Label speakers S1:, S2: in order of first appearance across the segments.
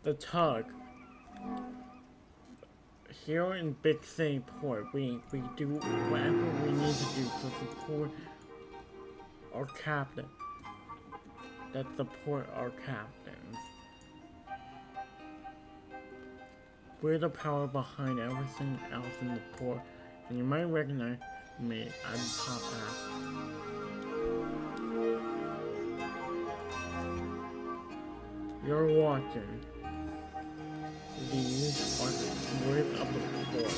S1: the tug. Here in Big City Port, we do whatever we need to do to support our captain. That support our captains. We're the power behind everything else in the port, and you might recognize me. I'm Top Hat. You're watching. These are the words of the port.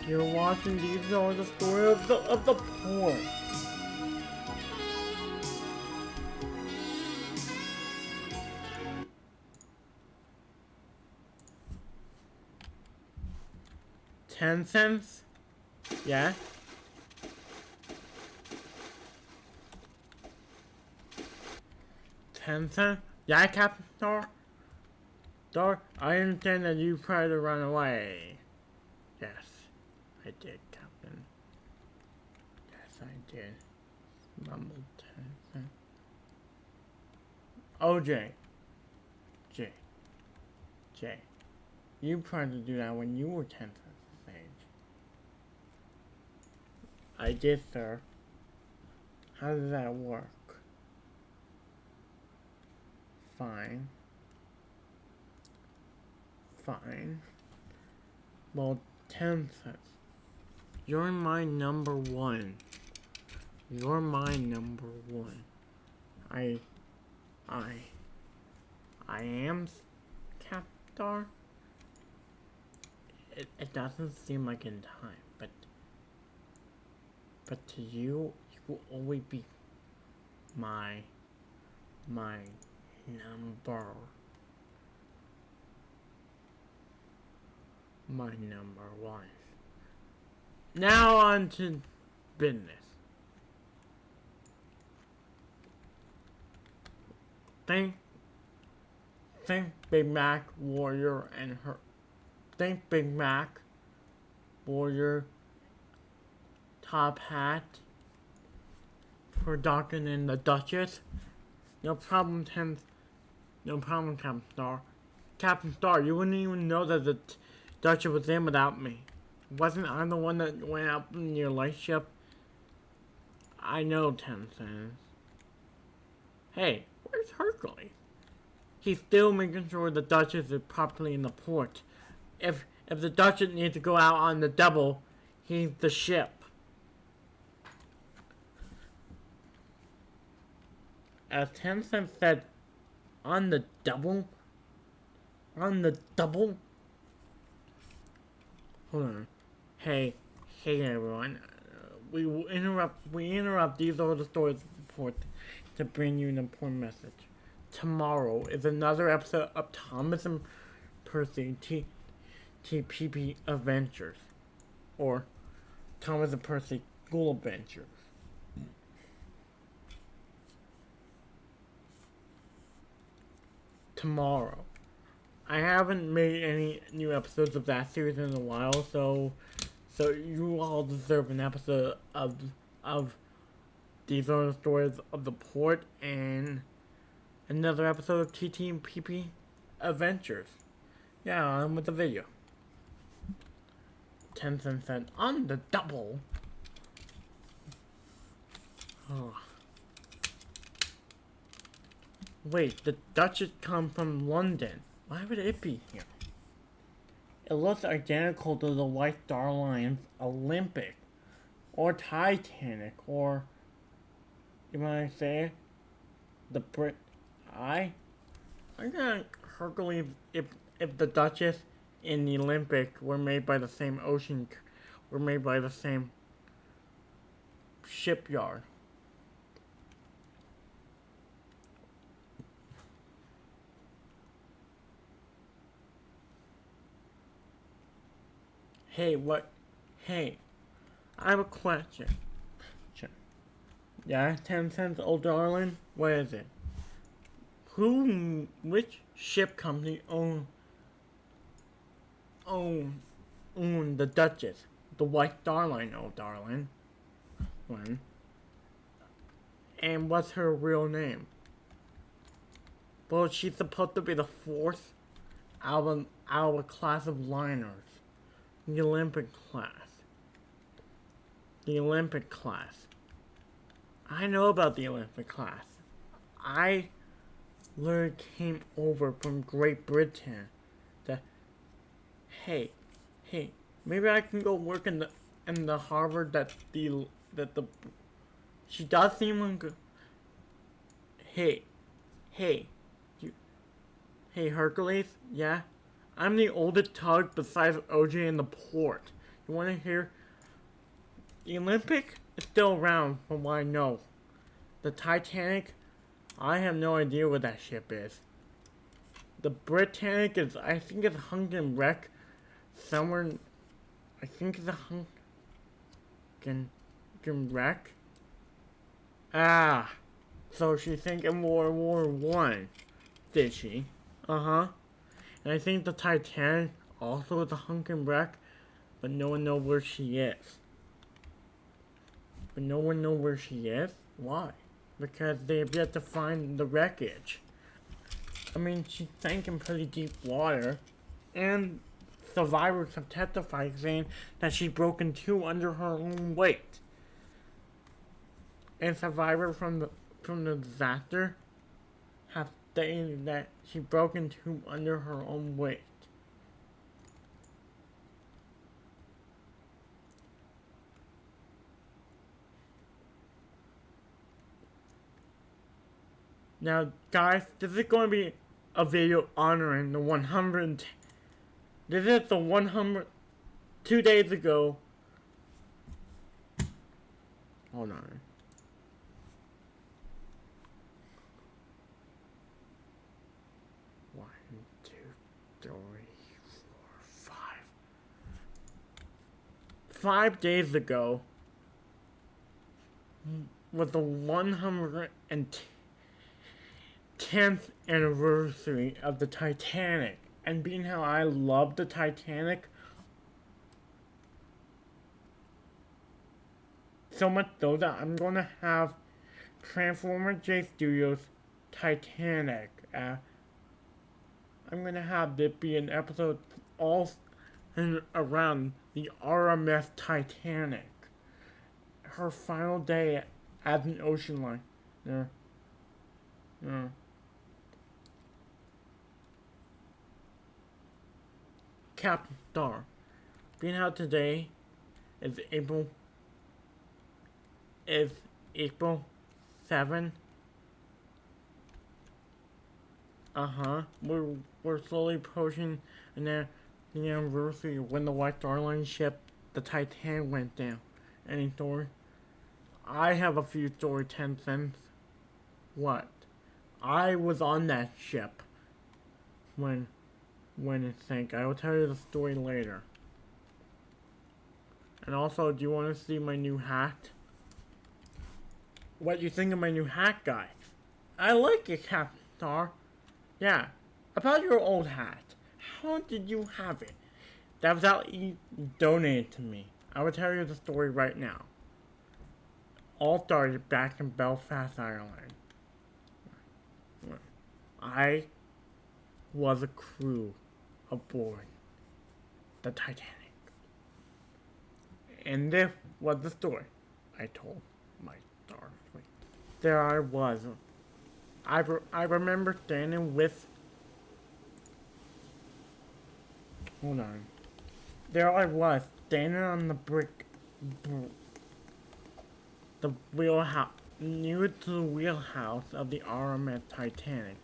S1: You're watching. These are the story of the port. $0.10? Yeah. $0.10? Yeah, Captain Starr? Starr, I understand that you tried to run away. Yes, I did, Captain. Yes, I did. Mumbled $0.10. Oh, J. You tried to do that when you were 10 cents of age. I did, sir. How does that work? Fine. Well, 10 cents. You're my number one. You're my number one. I am Captar. It doesn't seem like in time, but to you, you will always be my number one. Now on to business. Think Big Mac Warrior and her. Think Big Mac Warrior Top Hat Production and the Duchess. No problem, Captain Star. Captain Star, you wouldn't even know that the Duchess was in without me. Wasn't I the one that went up in your lightship? I know, 10 cents. Hey, where's Hercules? He's still making sure the Duchess is properly in the port. If the Duchess needs to go out on the double, he's the ship. As 10 cents said, on the double? Hold on. Hey everyone. We interrupt these other stories report to bring you an important message. Tomorrow is another episode of Thomas and Percy TPP Adventures, or Thomas and Percy School Adventures. Tomorrow. I haven't made any new episodes of that series in a while, so you all deserve an episode of these are the stories of the port and another episode of TTPP Adventures. Yeah, on with the video. 10 cents said on the double. Oh. Wait, the Duchess come from London. Why would it be here? It looks identical to the White Star Line's Olympic, or Titanic, or you might say the Brit. I got Hercules if the Duchess in the Olympic were made by the same were made by the same shipyard. Hey, what? Hey, I have a question. Yeah, 10 cents, old darling? What is it? Which ship company own the Duchess? The White Star Line, old darling. One. And what's her real name? Well, she's supposed to be the fourth out of a class of liners. The Olympic class. The Olympic class. I know about the Olympic class. I literally came over from Great Britain. That hey, maybe I can go work in the Harvard that the she does seem like hey, hey, you, hey Hercules, yeah, I'm the oldest tug besides OJ in the port. You want to hear? The Olympic is still around from what I know. The Titanic, I have no idea what that ship is. The Britannic is, I think it's hung in wreck somewhere. I think it's a hung in wreck. Ah, so she's thinking World War One, did she? Uh-huh. And I think the Titanic also is a hunk in wreck, but no one knows where she is. But no one knows where she is? Why? Because they have yet to find the wreckage. I mean, she sank in pretty deep water, and survivors have testified saying that she broke in two under her own weight. And survivors from the disaster have stated that she broke in two under her own weight. Now, guys, this is going to be a video honoring the 100. This is the 100. 2 days ago. Hold on. One, two, three, 4, 5. 5 days ago was the 110th anniversary of the Titanic. And being how I love the Titanic, so much so that I'm gonna have Transformer J Studios Titanic. I'm gonna have this be an episode all around the RMS Titanic. Her final day as an ocean liner. Captain Starr. Being out today is April 7. We're slowly approaching the anniversary when the White Star Line ship, the Titanic, went down. Any story? I have a few story 10 cents. What? I was on that ship when it sank. I will tell you the story later. And also, do you want to see my new hat? What do you think of my new hat, guys? I like it, Captain Star. Yeah. About your old hat. How did you have it? That was how you donated to me. I will tell you the story right now. All started back in Belfast, Ireland. I was a crew aboard the Titanic. And this was the story I told my star. There I was. I remember standing with... Hold on. There I was, standing on the the wheelhouse, near to the wheelhouse of the RMS Titanic.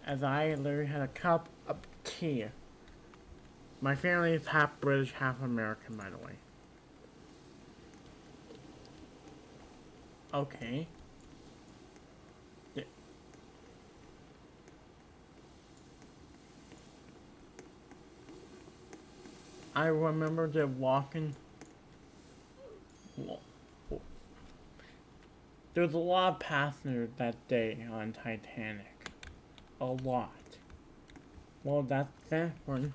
S1: As I literally had a cup of tea My family is half British, half American, by the way. Okay. I remember that walking. There was a lot of passengers that day on Titanic. A lot. Well, that's that one.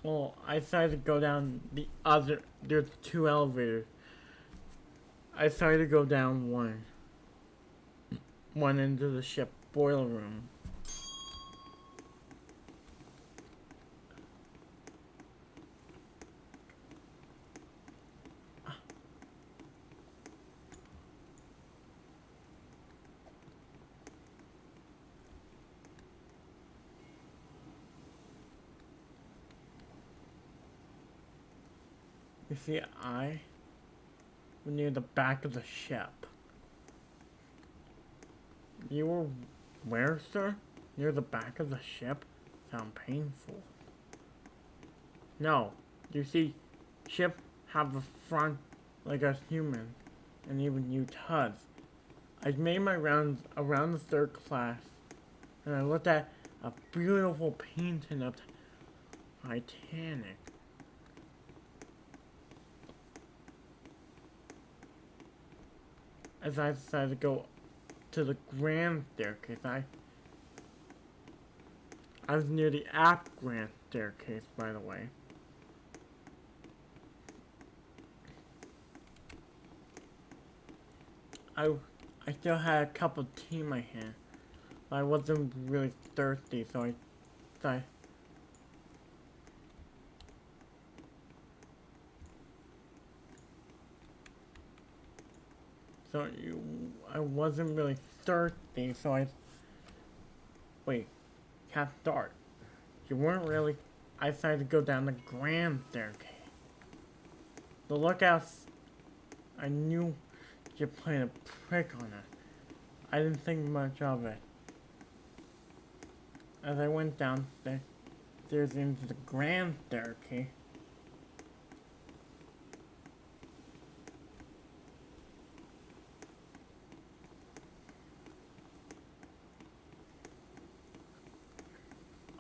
S1: Well, I decided to go down the other. There's two elevators. I decided to go down one. One into the ship boiler room. You see, I was near the back of the ship. You were where, sir? Near the back of the ship? Sound painful. No. You see, ship have a front like us humans, and even you tuds. I made my rounds around the third class, and I looked at a beautiful painting of Titanic. As I decided to go to the grand staircase, I was near the aft grand staircase, by the way. I still had a cup of tea in my hand, but I wasn't really thirsty, so I I wasn't really thirsty, so wait, can't start. You weren't really. I decided to go down the grand staircase. The lookouts, I knew you're playing a prick on it. I didn't think much of it. As I went downstairs into the grand staircase,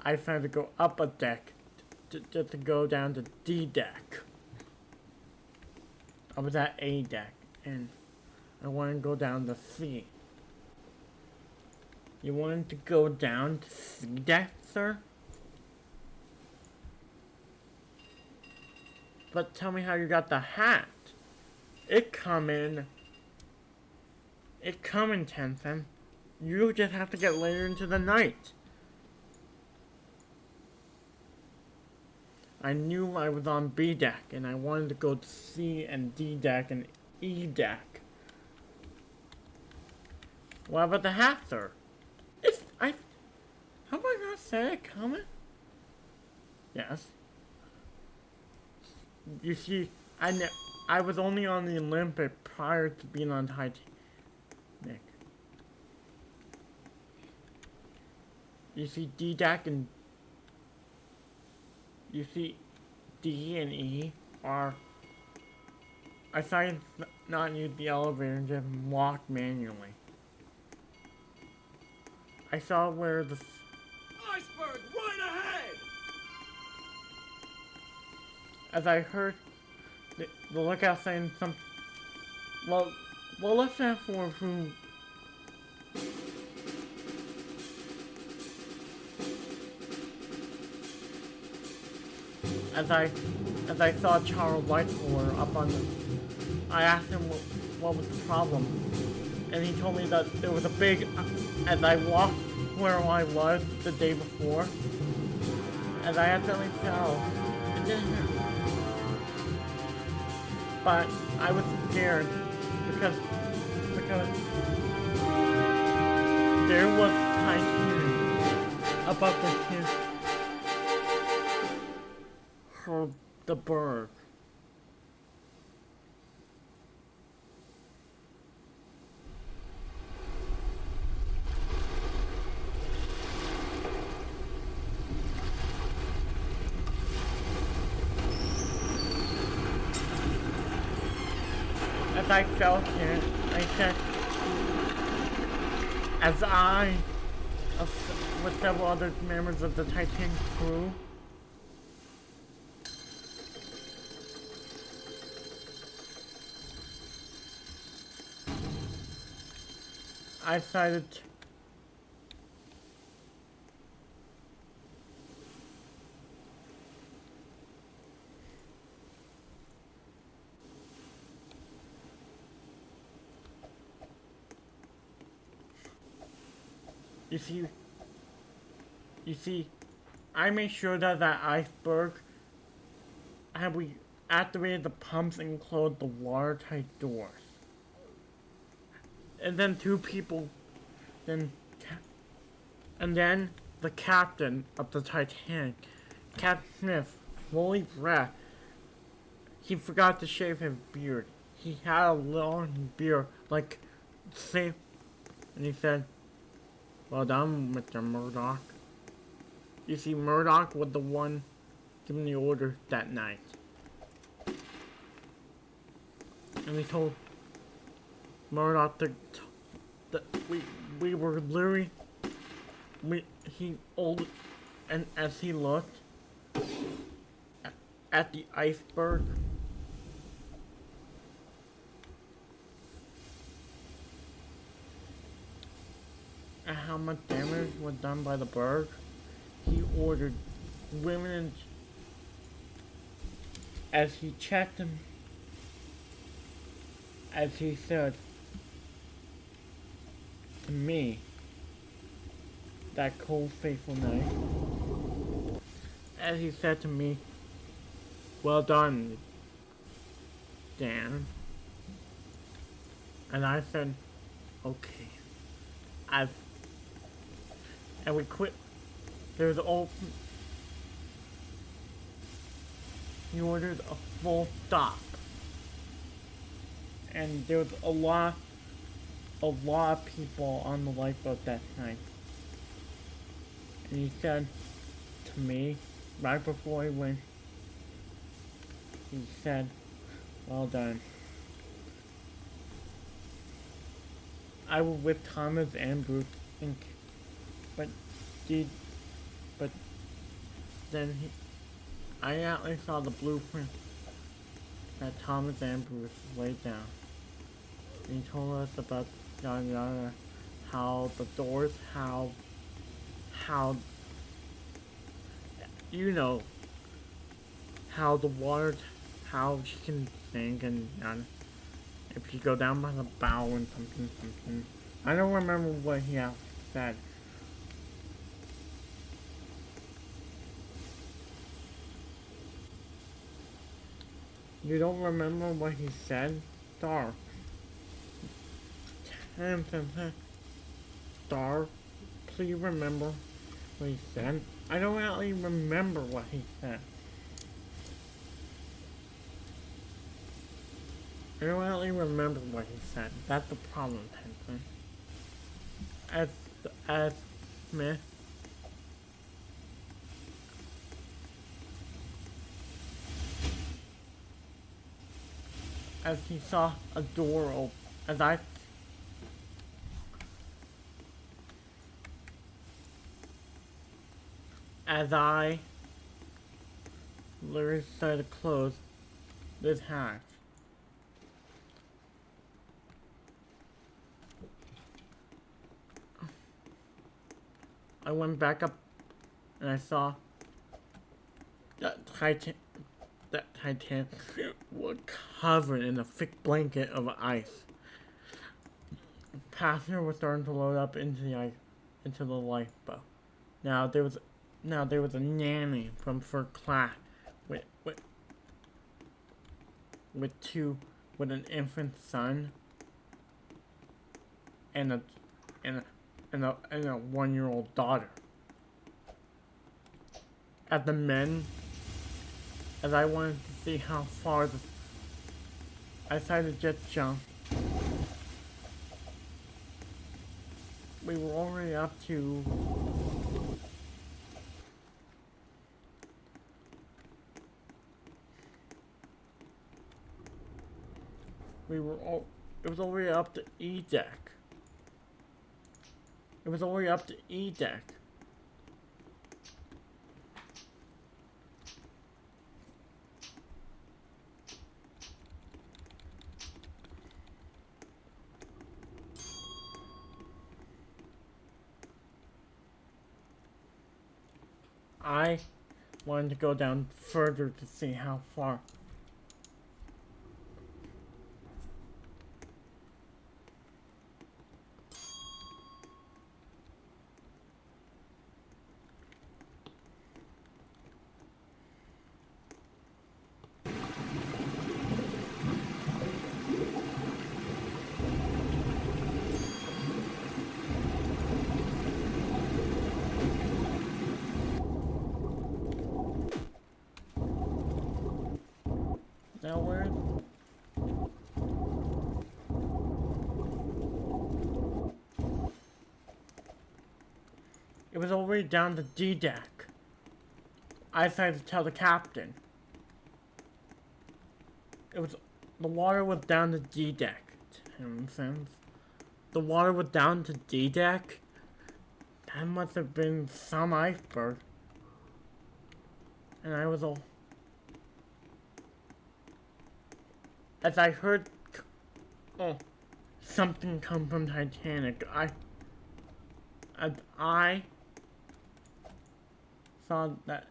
S1: I decided to go up a deck just to go down to D deck. I was at A deck, and I wanted to go down to C. You wanted to go down to C deck, sir? But tell me how you got the hat. It come in 10 cents. You just have to get later into the night. I knew I was on B deck, and I wanted to go to C and D deck and E deck. What about the hat, sir? Have I not said it coming? Yes. You see, I was only on the Olympic prior to being on Titanic. You see, D deck and you see, D and E are. I decided not to use the elevator and just walk manually. I saw where the
S2: iceberg right ahead!
S1: As I heard the lookout saying some. Well, let's ask for who. As I saw Charles Whitehall up on the, I asked him what was the problem, and he told me that there was a big. As I walked where I was the day before, as I accidentally fell, it didn't hurt. But I was scared because there was Titanic above the berg. As I felt it, I said, as I, with several other members of the Titanic crew, I decided you see, I made sure that iceberg had we activated the pumps and closed the watertight doors. And then two people, then, and then the captain of the Titanic, Captain Smith, holy breath, he forgot to shave his beard. He had a long beard, like, say, and he said, "Well done, Mr. Murdoch." You see, Murdoch was the one giving the orders that night. And we told Murdoch that we were literally, and as he looked at the iceberg, and how much damage was done by the berg, he ordered women and as he checked them, as he said to me that cold fateful night, as he said to me, "Well done, Dan." And I said, "Okay." I've and we quit. There's all. He ordered a full stop, and there was a lot of people on the lifeboat that night. And he said to me, right before he went, he said, "Well done." I was with Thomas and Bruce Inc. But then I actually saw the blueprint that Thomas and Bruce laid down. And he told us about yada yada, how the doors, how you know, how the water, how she can sink and if you go down by the bow and something. I don't remember what he said. You don't remember what he said? Starr. Starr, please remember what he said. I don't really remember what he said. I don't really remember what he said. That's the problem, Henson. As Smith, as he saw a door open, as I literally started to close this hatch. I went back up and I saw that Titanic was covered in a thick blanket of ice. Passengers were starting to load up into the lifeboat. Now there was a nanny from first class with an infant son and a 1-year-old daughter. As I wanted to see how far I decided to just jump. We were already up to it was already up to E deck. It was already up to E deck. I wanted to go down further to see how far. Now where? It was already down to D deck. I decided to tell the captain. The water was down to D deck. 10 cents. The water was down to D deck? That must have been some iceberg. And I was all... As I heard... Oh, something come from Titanic. As I saw that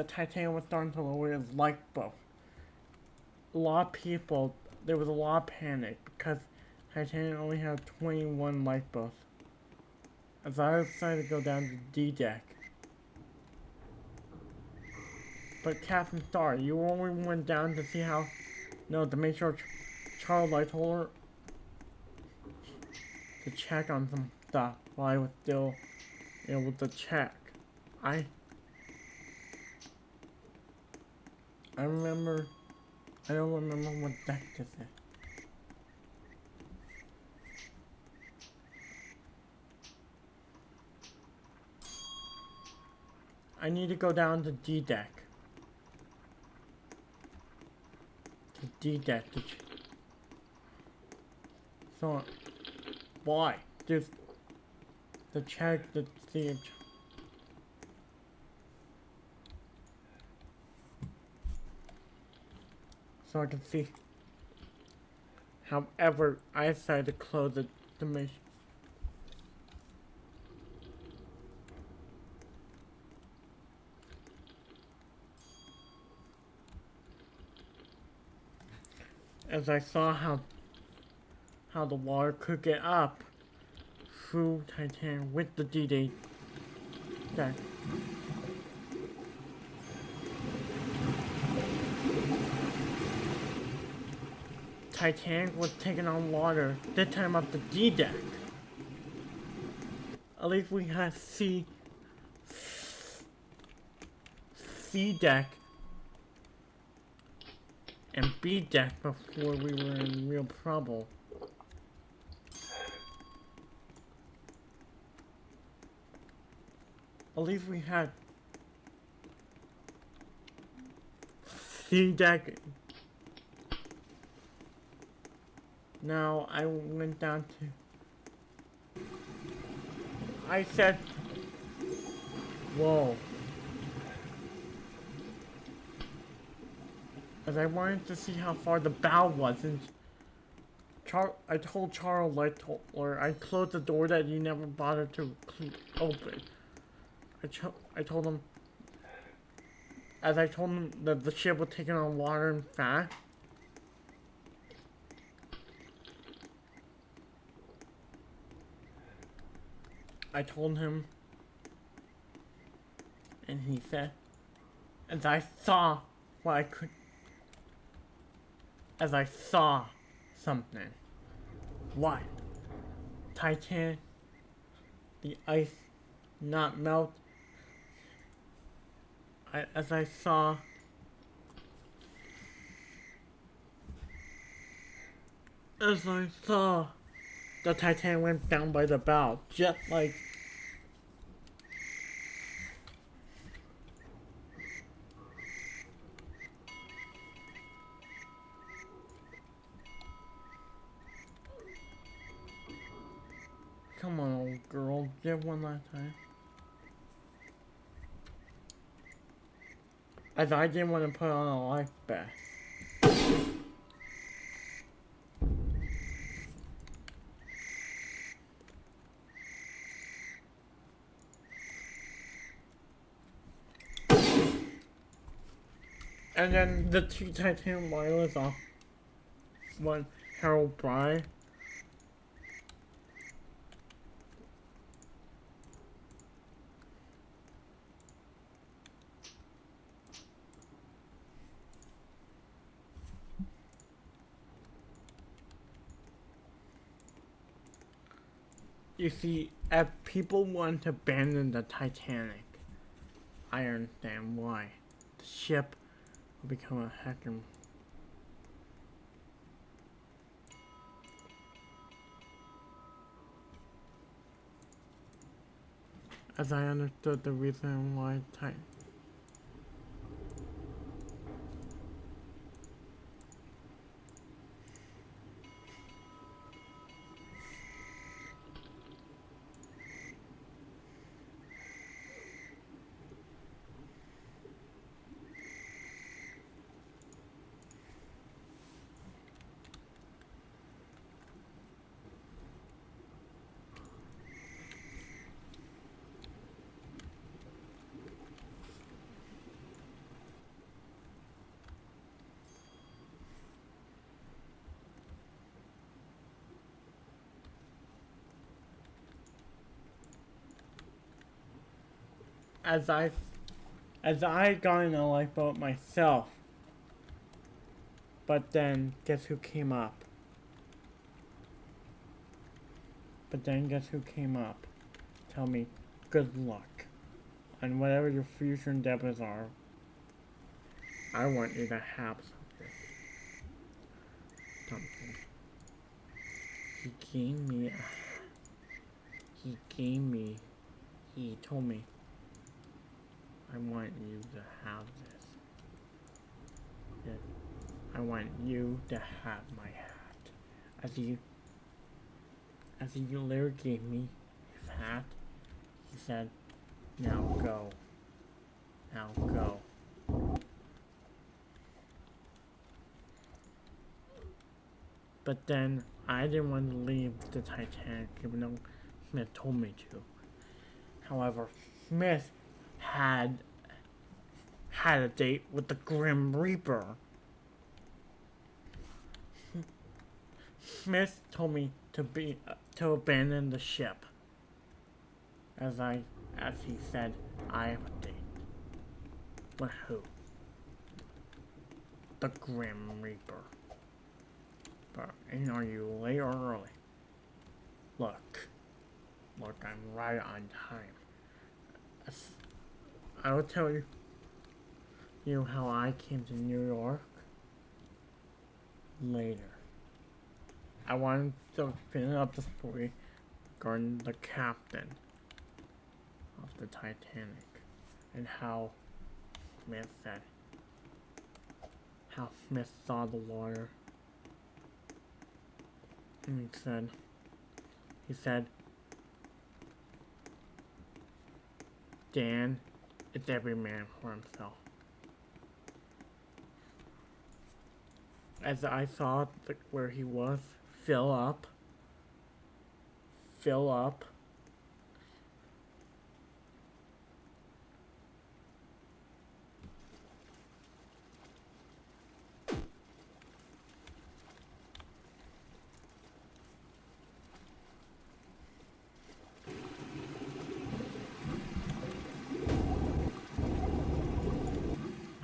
S1: Titanic was starting to lower his lifeboat. A lot of people, there was a lot of panic because Titanic only had 21 lifeboats. As I decided to go down to D deck. But Captain Starr, you only went down to see how... No, to make sure Charles, I told her to check on some stuff while I was still able to check. I remember... I don't remember what deck this is. I need to go down to D deck. To D deck. So, why? Just to check to see it. So I can see. However, I decided to close it to make. As I saw how the water could get up through Titanic with the D-Day deck. Titanic was taking on water, this time up the D deck. At least we had C deck and B deck before we were in real trouble. At least we had C deck. Now I went down to... I said... Whoa. As I wanted to see how far the bow was, and I told Charles, I closed the door that you never bothered to open. I told him, as I told him that the ship was taking on water and fast. I told him, and he said, as I saw what I could, as I saw something. What? Titan, the ice not melt. As I saw the Titan went down by the bow, just like did one last time. As I didn't want to put on a life vest. And then the two titanium wireless off one Harold Bry. You see, if people want to abandon the Titanic, I understand why. The ship will become a heckin' as I understood the reason why as I got in a lifeboat myself. But then guess who came up? Tell me good luck. And whatever your future endeavors are, I want you to have something. He told me, I want you to have this. I want you to have my hat. As he literally gave me his hat, he said, now go. Now go. But then I didn't want to leave the Titanic even though Smith told me to. However, Smith had a date with the Grim Reaper. Smith told me to abandon the ship. As he said, I have a date. With who? The Grim Reaper. But are you late or early? Look, I'm right on time. I will tell you how I came to New York later. I wanted to finish up the story regarding the captain of the Titanic and how Smith saw the water and he said, Dan, it's every man for himself. As I saw where he was, fill up.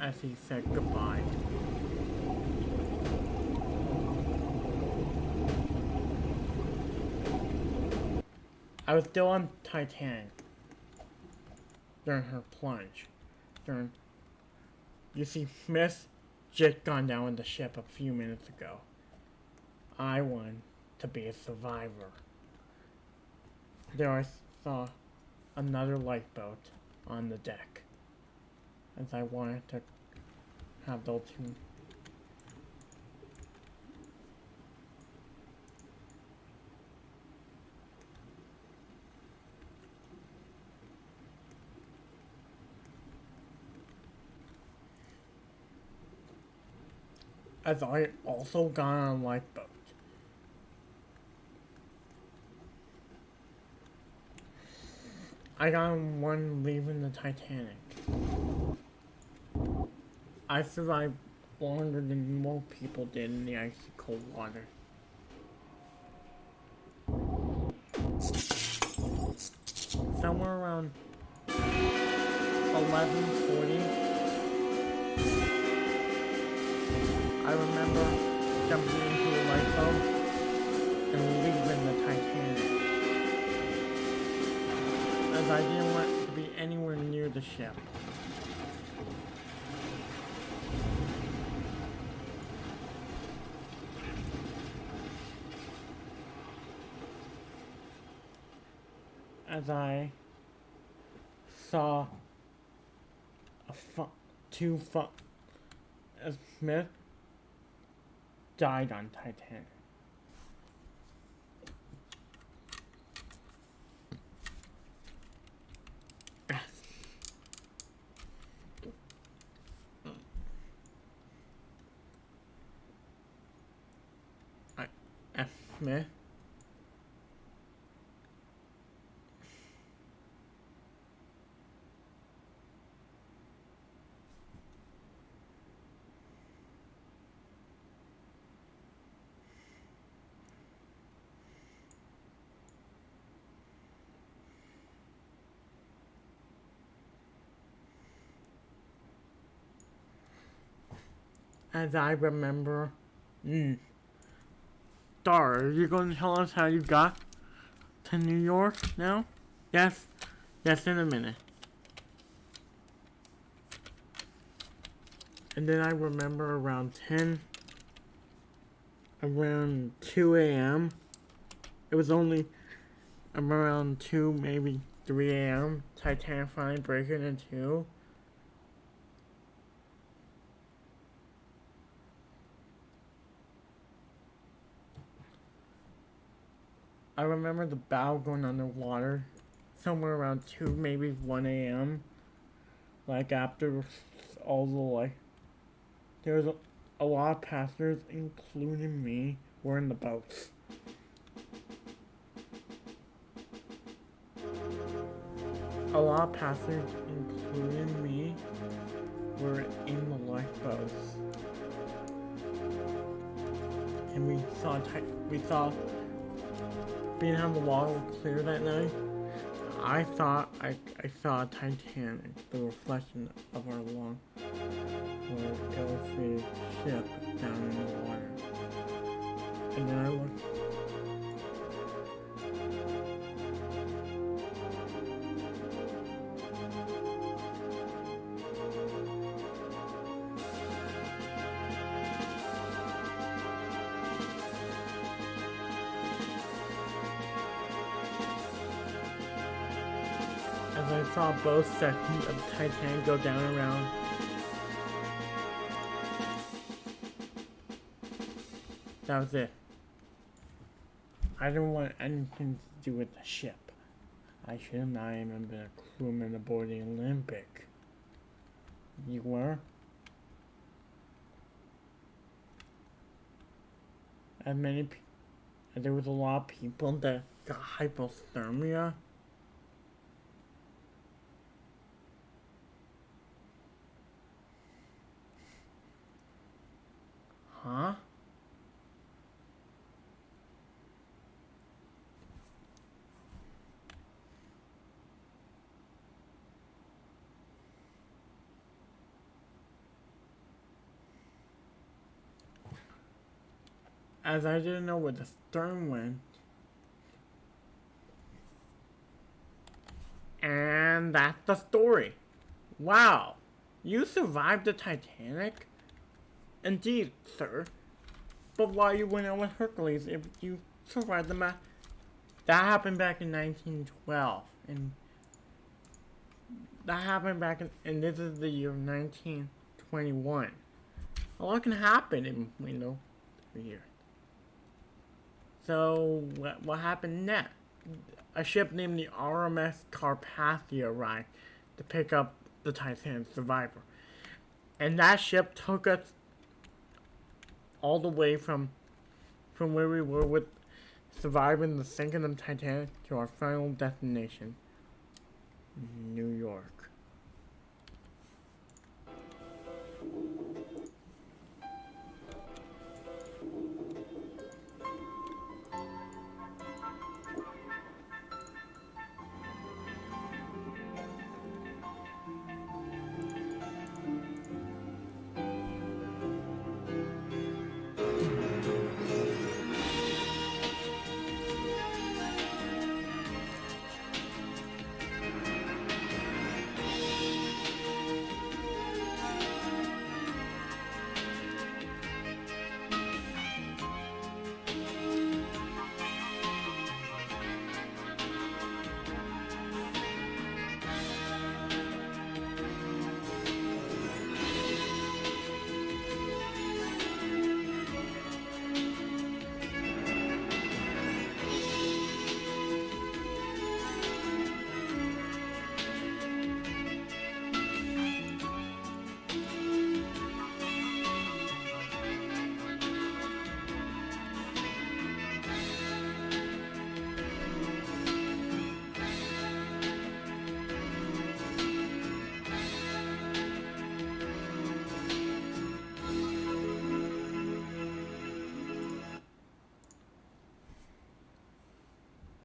S1: As he said goodbye. I was still on Titanic during her plunge. You see, Smith just gone down with the ship a few minutes ago. I wanted to be a survivor. There I saw another lifeboat on the deck. As I wanted to have those two. as I also got on a lifeboat. I got on one leaving the Titanic. I survived longer than more people did in the icy cold water. Somewhere around 11:40, I remember jumping into a lifeboat and leaving the Titanic, as I didn't want to be anywhere near the ship. As I saw Smith died on Titanic. Smith. As I remember, Starr, are you going to tell us how you got to New York now? Yes, in a minute. And then I remember around 2 a.m. It was only around 2, maybe 3 a.m. Titanic finally breaking in two. I remember the bow going underwater somewhere around 2, maybe 1 a.m. Like after all the there was a lot of passengers, including me, were in the boats. A lot of passengers, including me, were in the lifeboats. And we saw being on the water clear that night. I thought I saw Titanic, the reflection of our long illustrated ship down in the water. And then I looked. As I saw both sections of the Titanic go down around. That was it. I didn't want anything to do with the ship. I should have not even been a crewman aboard the Olympic. You were? There was a lot of people that got hypothermia. Huh? As I didn't know where the stern went. And that's the story. Wow. You survived the Titanic? Indeed, sir. But why you went out with Hercules if you survived the That happened back in 1912. And that happened back and this is the year 1921. A lot can happen in, 3 years. So, what happened next? A ship named the RMS Carpathia arrived to pick up the Titanic survivor. And that ship took us all the way from where we were with surviving the sinking of Titanic to our final destination, New York.